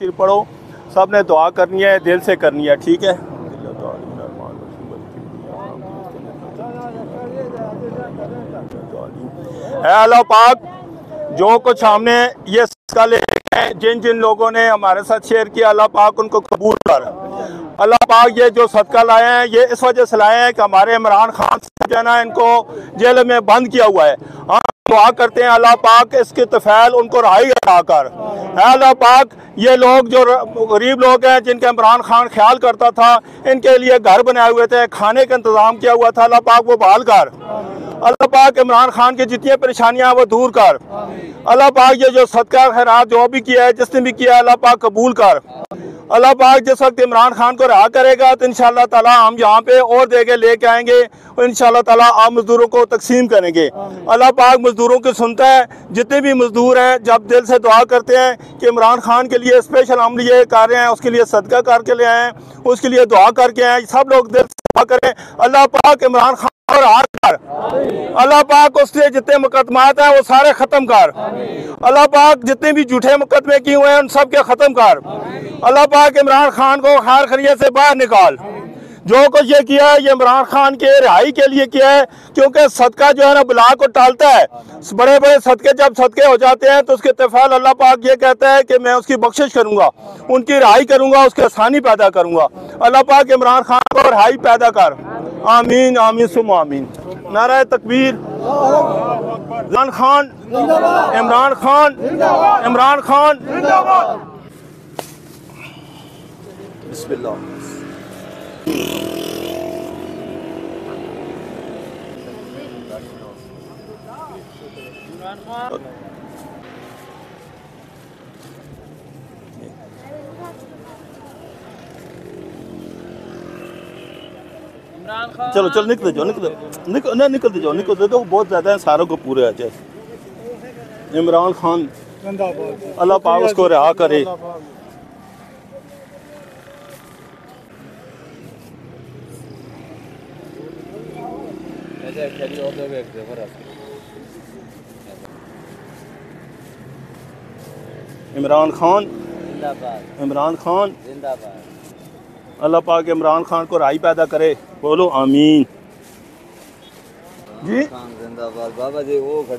फिर पढ़ो, सब ने दुआ करनी है, दिल से करनी है, ठीक है। अल्लाह पाक जो कुछ हमने ये सदका लेके जिन जिन लोगों ने हमारे साथ शेयर किया, अल्लाह पाक उनको कबूल कर। अल्लाह पाक ये जो सदका लाए हैं ये इस वजह से लाए हैं कि हमारे इमरान खान जो है ना, इनको जेल में बंद किया हुआ है। हम दुआ करते हैं अल्लाह पाक इसके तफैल उनको रहाई अता कर। अल्लाह पाक ये लोग जो गरीब लोग हैं जिनका इमरान खान ख्याल करता था, इनके लिए घर बनाए हुए थे, खाने का इंतज़ाम किया हुआ था, अल्लाह पाक वो बहाल कर। अल्लाह पाक इमरान खान की जितनी परेशानियां वो दूर कर। अल्लाह पाक ये जो सदका खैरात जो भी किया है, जिसने भी किया, अल्लाह पाक कबूल कर। अल्लाह पाक जिस वक्त इमरान खान को रहा करेगा तो इंशाअल्लाह ताला हम यहाँ पे और देके लेके आएंगे और इंशाअल्लाह ताला आप मजदूरों को तकसीम करेंगे। अल्लाह पाक मजदूरों की सुनता है। जितने भी मजदूर हैं जब दिल से दुआ करते हैं कि इमरान खान के लिए स्पेशल हम ये कर रहे हैं, उसके लिए सदका करके ले आए, उसके लिए दुआ करके आए, सब लोग दिल से दुआ करें। अल्लाह पाक इमरान खान और हाथ कर। अल्लाह पाक उससे जितने मुकदमात हैं वो सारे खत्म कर। अल्लाह पाक जितने भी झूठे मुकदमे किए हुए हैं उन सब के खत्म कर। अल्लाह पाक इमरान खान को हार खरिया से बाहर निकाल। जो कुछ ये किया है ये इमरान खान के रिहाई के लिए किया है, क्योंकि सदका जो है ना बला को टालता है। बड़े बड़े सदके जब सदके हो जाते हैं तो उसके तफाल अल्लाह पाक ये कहता है कि मैं उसकी बख्शिश करूंगा, उनकी रिहाई करूंगा, उसकी आसानी पैदा करूंगा। अल्लाह पाक इमरान खान को रिहाई पैदा कर। आमीन आमीन सुम आमीन। नारा तकबीर। इमरान खान, इमरान खान, इमरान खान। बिस्मिल्लाह। चलो चलो निकल जाओ, निकलते जाओ, निकलते दो, बहुत ज्यादा है, सारों को पूरे आ जाए। इमरान खान अल्लाह पाक उसको रिहा करे। इमरान खान, इमरान खान, अल्लाह पाक इमरान खान को राही पैदा करे। बोलो आमीन जी। जिंदाबाद बाबा जी। वो